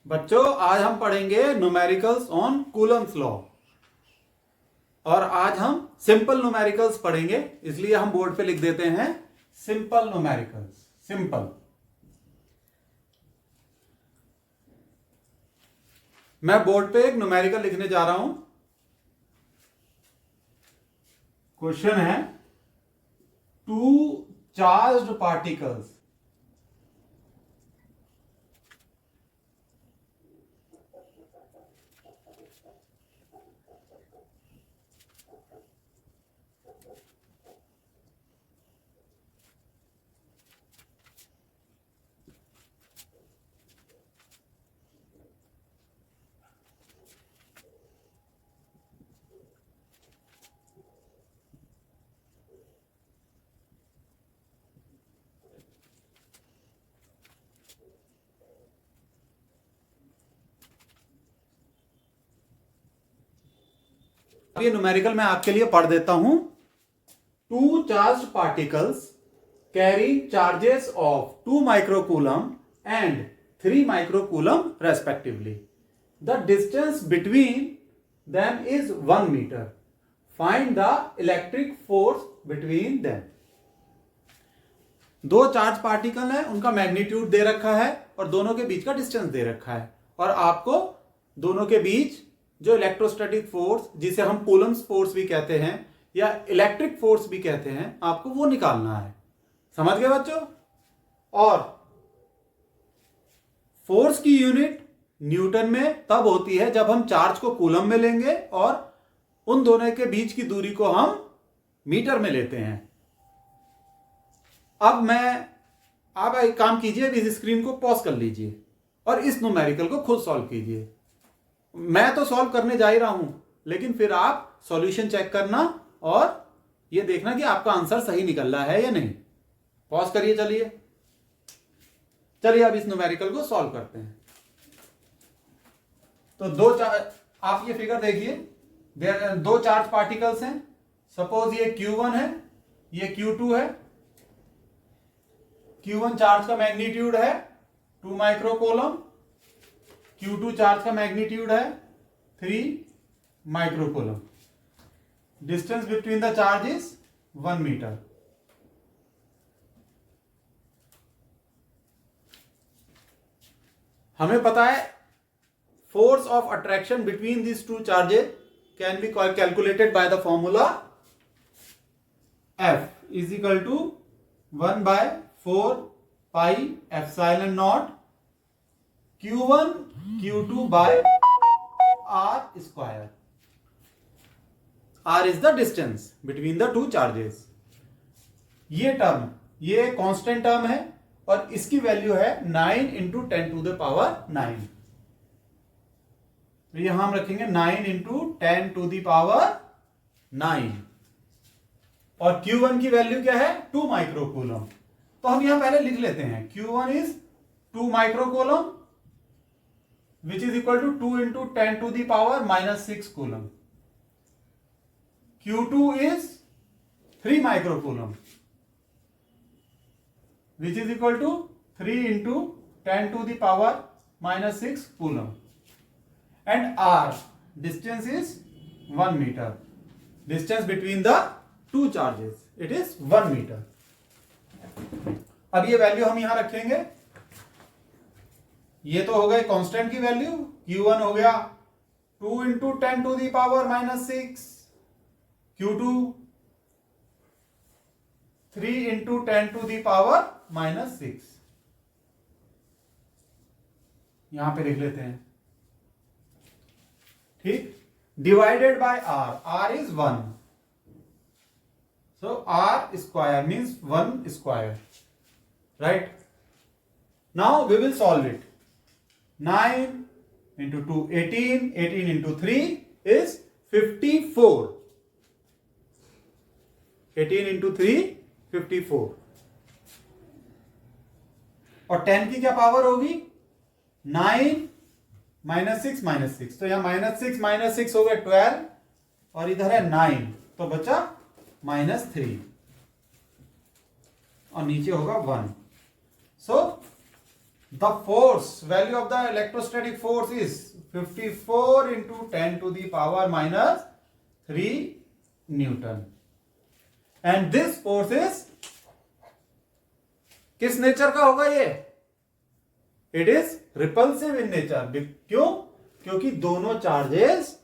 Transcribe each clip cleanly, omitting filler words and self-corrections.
बच्चों आज हम पढ़ेंगे न्यूमेरिकल्स ऑन कूलम्स लॉ। और आज हम सिंपल न्यूमेरिकल्स पढ़ेंगे, इसलिए हम बोर्ड पे लिख देते हैं सिंपल न्यूमेरिकल्स। सिंपल। मैं बोर्ड पे एक न्यूमेरिकल लिखने जा रहा हूं। क्वेश्चन है टू चार्ज्ड पार्टिकल्स ये न्यूमेरिकल मैं आपके लिए पढ़ देता हूं। Two charged particles carry charges of 2 microcoulomb and 3 microcoulomb respectively. The distance between them is 1 meter. Find the electric force between them. दो चार्ज पार्टिकल है, उनका मैग्नीट्यूड दे रखा है और दोनों के बीच का डिस्टेंस दे रखा है, और आपको दोनों के बीच जो इलेक्ट्रोस्टैटिक फोर्स, जिसे हम कूलम्स फोर्स भी कहते हैं या इलेक्ट्रिक फोर्स भी कहते हैं, आपको वो निकालना है। समझ गए बच्चों? और फोर्स की यूनिट न्यूटन में तब होती है जब हम चार्ज को कूलम में लेंगे और उन दोनों के बीच की दूरी को हम मीटर में लेते हैं। अब आप एक काम कीजिए, इस स्क्रीन को पॉज कर लीजिए और इस न्यूमेरिकल को खुद सॉल्व कीजिए। मैं तो सॉल्व करने जा ही रहा हूं, लेकिन फिर आप सॉल्यूशन चेक करना और यह देखना कि आपका आंसर सही निकल रहा है या नहीं। पॉज करिए। चलिए अब इस न्यूमेरिकल को सॉल्व करते हैं। तो आप ये फिगर देखिए, दो चार्ज पार्टिकल्स हैं। सपोज ये Q1 है, ये Q2 है। Q1 चार्ज का मैग्नीट्यूड है 2 माइक्रोकूलम, Q2 चार्ज का मैग्नीट्यूड है 3 microcoulomb. Distance between the charge is 1 metre. हमें पता है force of attraction between these two charges can be calculated by the formula F is equal to 1 by 4 pi epsilon naught Q1 Q2 by R square. R is the distance between the two charges. ये term, ये constant term है और इसकी value है 9 into 10 to the power 9। तो यहां हम रखेंगे 9 इंटू 10 टू दी पावर 9। और Q1 की वैल्यू क्या है? 2 माइक्रोकूलम। तो हम यहां पहले लिख लेते हैं Q1 is 2 microcoulomb which is equal to 2 into 10 to the power -6 coulomb. Q2 is 3 microcoulomb which is equal to 3 into 10 to the power -6 coulomb. And R distance is 1 meter. Distance between the two charges, it is 1 meter. अब ये value हम यहां रखेंगे। ये तो हो गए constant की वैल्यू। Q1 हो गया 2 into 10 to the power -6, Q2 3 into 10 to the power -6। यहां पे लिख लेते हैं, ठीक। Divided by R, R is 1, so R square means 1 square, right. Now we will solve it. 9 into 2 18, 18 into 3 is 54। 18 into 3 54। और 10 की क्या पावर होगी? 9 -6, तो यहां -6 हो गया 12, और इधर है 9, तो बचा -3, और नीचे होगा 1। So the force, value of the electrostatic force is 54 into 10 to the power minus 3 newton. And this force is किस नेचर का होगा ये? It is repulsive in nature. क्यों? क्योंकि दोनों चार्जेस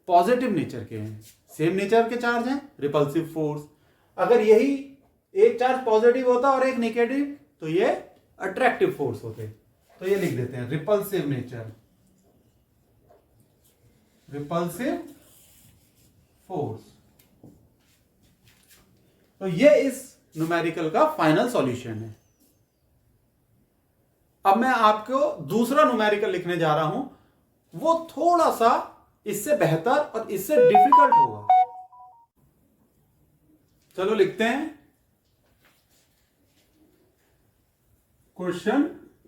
पॉजिटिव नेचर के हैं, सेम नेचर के चार्ज हैं, रिपल्सिव फोर्स। अगर यही एक चार्ज पॉजिटिव होता और एक नेगेटिव तो ये अट्रैक्टिव फोर्स होते। तो ये लिख देते हैं रिपल्सिव नेचर, रिपल्सिव फोर्स। तो ये इस न्यूमेरिकल का फाइनल सॉल्यूशन है। अब मैं आपको दूसरा न्यूमेरिकल लिखने जा रहा हूं, वो थोड़ा सा इससे बेहतर और इससे डिफिकल्ट होगा। चलो लिखते हैं क्वेश्चन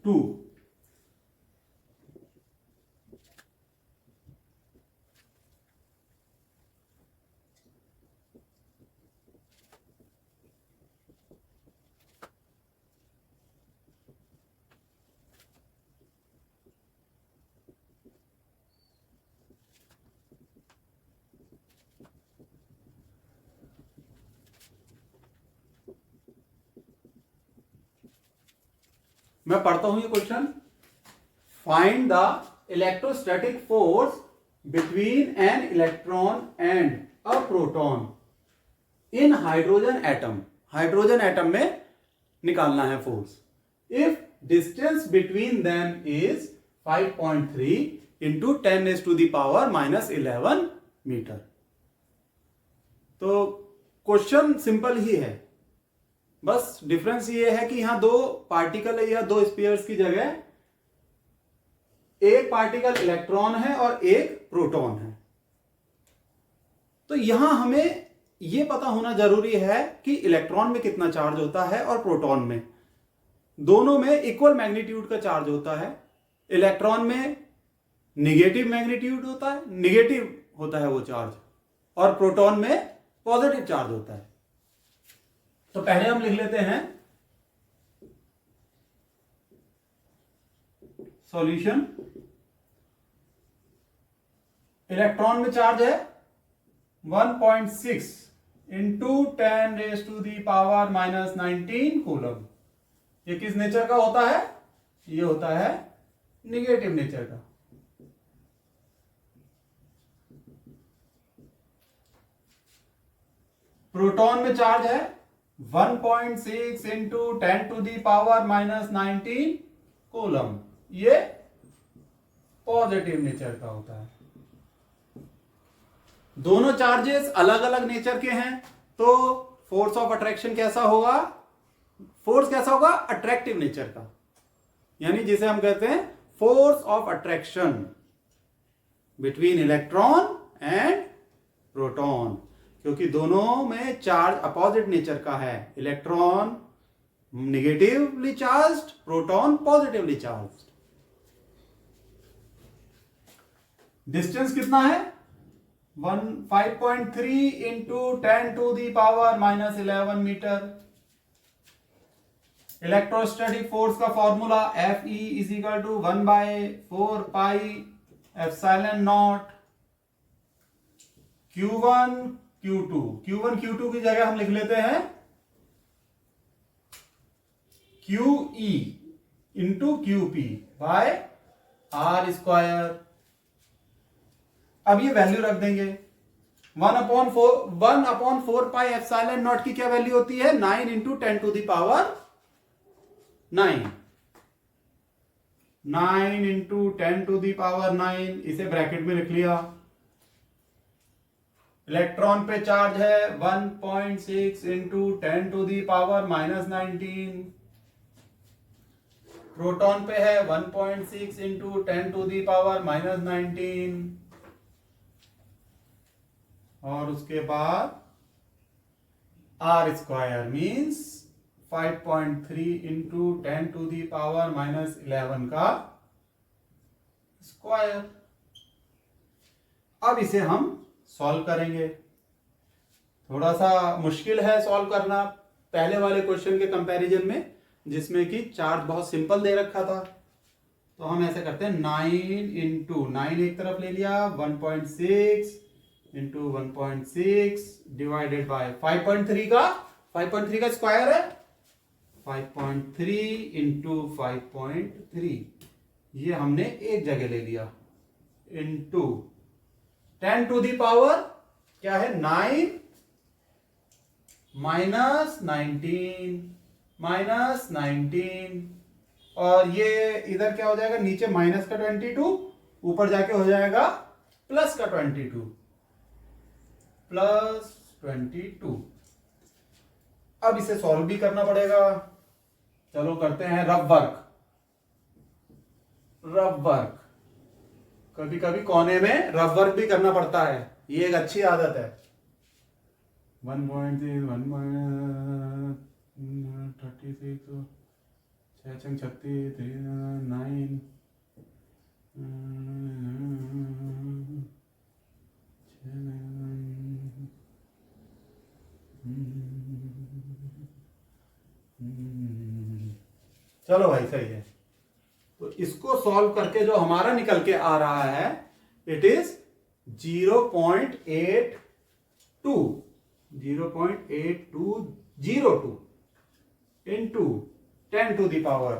2। मैं पढ़ता हूं ये question. Find the electrostatic force between an electron and a proton in hydrogen atom. Hydrogen atom में निकालना है फोर्स। If distance between them is 5.3 into 10⁻⁻11 metre. तो क्वेश्चन सिंपल ही है, बस डिफरेंस ये है कि यहां दो पार्टिकल है या दो स्पीयर्स की जगह एक पार्टिकल इलेक्ट्रॉन है और एक प्रोटॉन है। तो यहां हमें यह पता होना जरूरी है कि इलेक्ट्रॉन में कितना चार्ज होता है और प्रोटॉन में। दोनों में इक्वल मैग्नीट्यूड का चार्ज होता है। इलेक्ट्रॉन में निगेटिव मैग्नीट्यूड होता है, निगेटिव होता है वो चार्ज, और प्रोटॉन में पॉजिटिव चार्ज होता है। तो पहले हम लिख लेते हैं सॉल्यूशन। इलेक्ट्रॉन में चार्ज है 1.6 इंटू 10⁻⁻19 कूलम। ये किस नेचर का होता है? ये होता है निगेटिव नेचर का। प्रोटॉन में चार्ज है 1.6 इंटू 10⁻⁻19 कूलम। ये पॉजिटिव नेचर का होता है। दोनों चार्जेस अलग अलग नेचर के हैं, तो फोर्स ऑफ अट्रैक्शन कैसा होगा? फोर्स कैसा होगा? अट्रैक्टिव नेचर का, यानी जिसे हम कहते हैं force of attraction between electron and proton, क्योंकि दोनों में चार्ज अपोजिट नेचर का है। Electron negatively charged, proton positively charged. Distance कितना है? 5.3 इंटू 10⁻⁻11 मीटर। इलेक्ट्रोस्टैटिक फोर्स का formula Fe is equal to 1/4πε0 Q1 Q2। Q1 Q2 की जगह हम लिख लेते हैं QE into QP bye R²। अब ये वैल्यू रख देंगे। 1/4πε0 की क्या वैल्यू होती है? 9 इंटू 10⁻⁹। 9 इंटू 10⁹, इसे ब्रैकेट में लिख लिया। इलेक्ट्रॉन पे चार्ज है 1.6 इंटू 10⁻⁻19। प्रोटॉन पे है 1.6 इंटू 10⁻⁻19, और उसके बाद R² मीन्स 5.3 इंटू 10⁻⁻11 का स्क्वायर। अब इसे हम सॉल्व करेंगे। थोड़ा सा मुश्किल है सॉल्व करना पहले वाले क्वेश्चन के कंपैरिजन में, जिसमें कि चार्ज बहुत सिंपल दे रखा था। तो हम ऐसे करते हैं 9 इंटू 9 एक तरफ ले लिया, 1.6 इंटू 1.6 डिवाइडेड बाय 5.3 का स्क्वायर है 5.3 इंटू 5.3, ये हमने एक जगह ले लिया, इंटू 10 टू दी पावर क्या है 9 -19 और ये इधर क्या हो जाएगा, नीचे माइनस का 22, ऊपर जाके हो जाएगा प्लस का 22। अब इसे सॉल्व भी करना पड़ेगा। चलो करते हैं रफ वर्क। कभी कभी कोने में रफ वर्क भी करना पड़ता है, ये एक अच्छी आदत है। 1.36 36 9 चलो भाई सही है। तो इसको सॉल्व करके जो हमारा निकल के आ रहा है it is 0.8202 into 10 to the power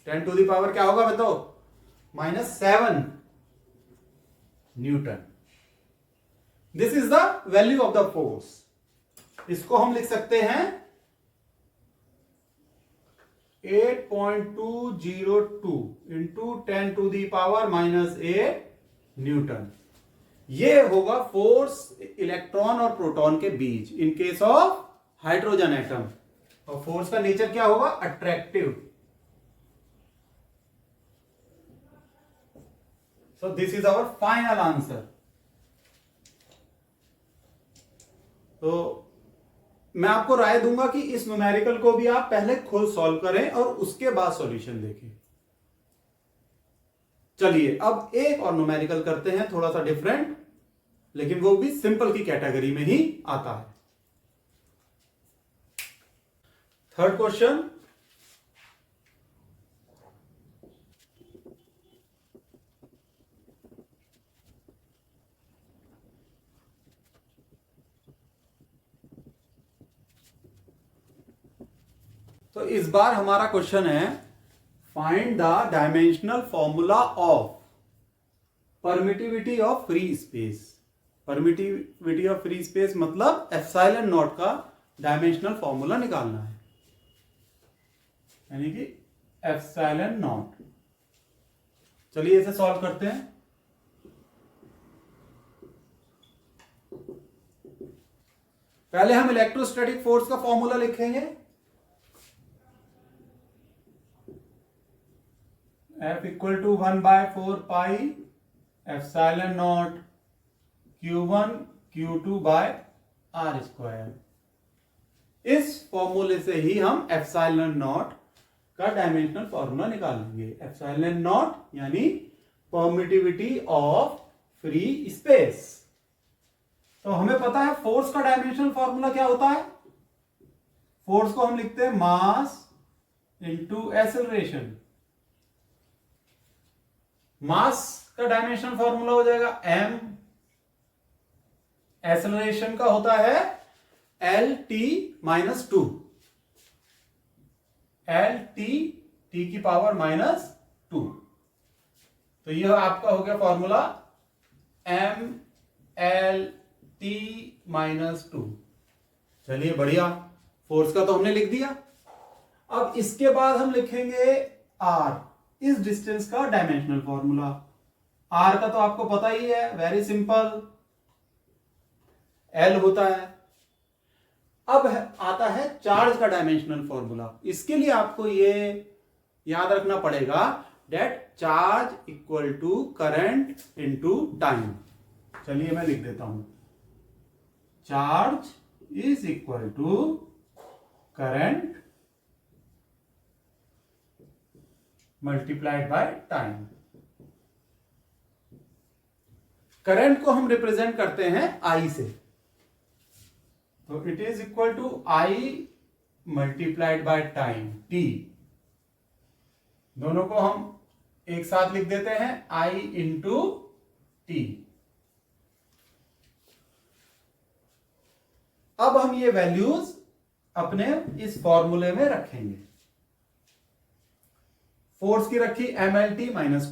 10 to the power क्या होगा बताओ, -7 newton. This is the value of the force. इसको हम लिख सकते हैं 8.202 into 10 to the power -8 newton. ये होगा फोर्स इलेक्ट्रॉन और प्रोटॉन के बीच in case of hydrogen atom. और फोर्स का नेचर क्या होगा, attractive. So this is our final answer. तो मैं आपको राय दूंगा कि इस न्यूमेरिकल को भी आप पहले खुद सॉल्व करें और उसके बाद सॉल्यूशन देखें। चलिए अब एक और न्यूमेरिकल करते हैं, थोड़ा सा डिफरेंट, लेकिन वो भी सिंपल की कैटेगरी में ही आता है। थर्ड क्वेश्चन, तो इस बार हमारा क्वेश्चन है find the dimensional formula of permittivity of free space. Permittivity of free space मतलब एप्सिलॉन नॉट का डायमेंशनल फॉर्मूला निकालना है, यानी कि एप्सिलॉन नॉट। चलिए इसे सॉल्व करते हैं। पहले हम इलेक्ट्रोस्टैटिक फोर्स का फॉर्मूला लिखेंगे, F equal to 1/4 pi epsilon naught Q1 Q2 by R square. इस फॉर्मूले से ही हम एप्सिलॉन नॉट का डायमेंशनल फॉर्मूला निकालेंगे। एप्सिलॉन नॉट यानी परमिटिविटी ऑफ फ्री स्पेस। तो हमें पता है फोर्स का डायमेंशनल फॉर्मूला क्या होता है। फोर्स को हम लिखते हैं मास इंटू एक्सेलरेशन। मास का डायमेंशनल फॉर्मूला हो जाएगा m, एक्सेलरेशन का होता है LT-2, LT T की पावर -2। तो यह आपका हो गया फॉर्मूला mLT-2। चलिए बढ़िया, फोर्स का तो हमने लिख दिया। अब इसके बाद हम लिखेंगे R, इस डिस्टेंस का डायमेंशनल फॉर्मूला। R का तो आपको पता ही है, वेरी सिंपल, L होता है। अब आता है चार्ज का डायमेंशनल फॉर्मूला। इसके लिए आपको ये याद रखना पड़ेगा that charge equal to current into time. चलिए मैं लिख देता हूं, charge is equal to current multiplied by time. Current को हम रिप्रेजेंट करते हैं I से, तो it is equal to I multiplied by time t, दोनों को हम एक साथ लिख देते हैं I इंटू टी। अब हम ये वैल्यूज अपने इस फॉर्मूले में रखेंगे। फोर्स की रखी MLT minus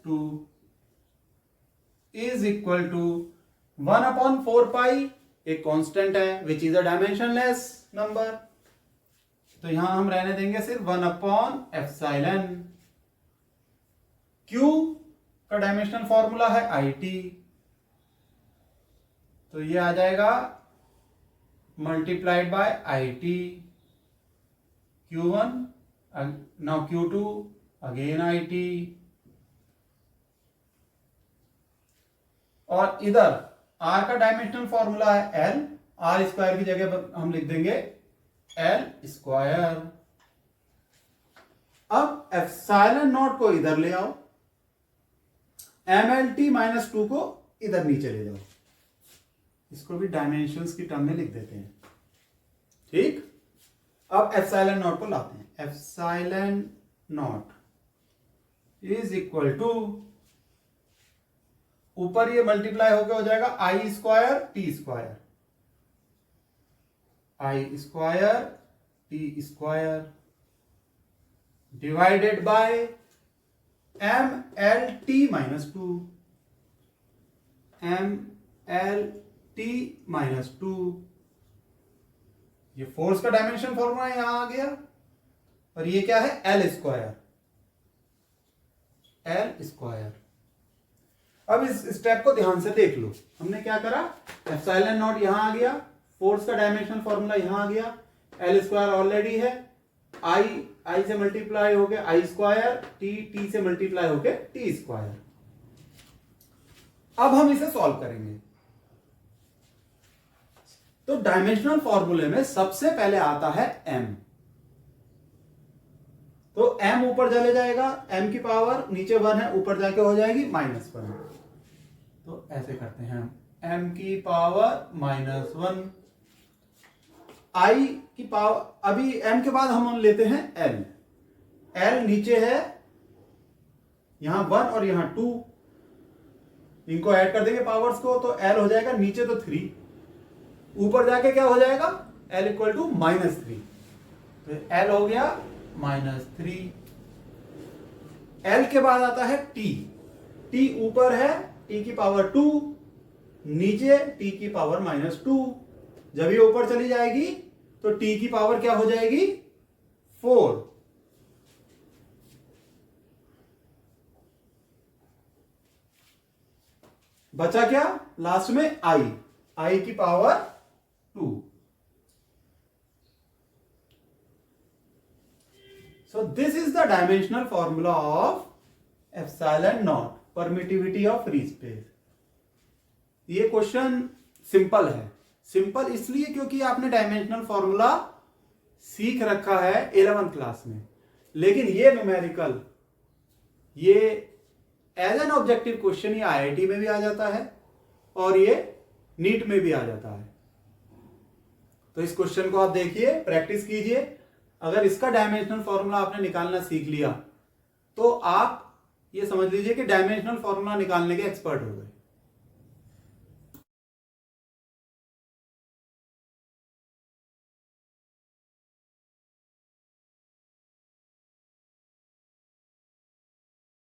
two, is equal to 1/4 pi, एक कांस्टेंट है which is a dimensionless number, तो यहां हम रहने देंगे सिर्फ 1/एप्सिलॉन। Q का डायमेंशनल फॉर्मूला है IT, तो ये आ जाएगा multiplied by IT, Q1 now Q2 again IT, और इधर R का डायमेंशनल फॉर्मूला है L, R स्क्वायर की जगह पर हम लिख देंगे L स्क्वायर। अब एप्सिलॉन नॉट को इधर ले आओ, MLT माइनस टू को इधर नीचे ले जाओ, इसको भी डायमेंशंस की टर्म में लिख देते हैं, ठीक। अब एप्सिलॉन नॉट को लाते हैं, epsilon naught is equal to, ऊपर ये मल्टीप्लाई होकर हो जाएगा I square T square, I square T square divided by MLT minus two, MLT minus two, ये फोर्स का डायमेंशन फॉर्मूला यहां आ गया, और ये क्या है L स्क्वायर, L स्क्वायर। अब इस स्टेप को ध्यान से देख लो, हमने क्या करा, एप्सिलॉन नॉट यहां आ गया, फोर्स का डायमेंशन फॉर्मूला यहां आ गया, L स्क्वायर ऑलरेडी है, I से मल्टीप्लाई हो गया I स्क्वायर, T से मल्टीप्लाई हो गया T स्क्वायर। अब हम इसे सॉल्व करेंगे, तो डायमेंशनल फॉर्मूले में सबसे पहले आता है M, तो M ऊपर चले जाएगा, M की पावर नीचे 1 है, ऊपर जाके हो जाएगी -1, तो ऐसे करते हैं हम, M की पावर -1, I की पावर, अभी M के बाद हम लेते हैं L नीचे है, यहां 1 और यहां 2, इनको ऐड कर देंगे पावर्स को, तो L हो जाएगा नीचे तो 3, ऊपर जाके क्या हो जाएगा L इक्वल टू -3, तो L हो गया -3। L के बाद आता है T ऊपर है T की पावर 2, नीचे T की पावर -2, जब ये ऊपर चली जाएगी तो T की पावर क्या हो जाएगी 4, बचा क्या लास्ट में I की power 2। So this is the dimensional formula of epsilon naught, permittivity of free space। ये क्वेश्चन सिंपल है, सिंपल इसलिए क्योंकि आपने डायमेंशनल फॉर्मूला सीख रखा है 11th क्लास में, लेकिन ये न्यूमेरिकल, ये एज एन ऑब्जेक्टिव क्वेश्चन ये IIT में भी आ जाता है और ये नीट में भी आ जाता है। तो इस क्वेश्चन को आप देखिए, प्रैक्टिस कीजिए, अगर इसका डायमेंशनल फॉर्मूला आपने निकालना सीख लिया तो आप ये समझ लीजिए कि डायमेंशनल फॉर्मूला निकालने के एक्सपर्ट हो गए।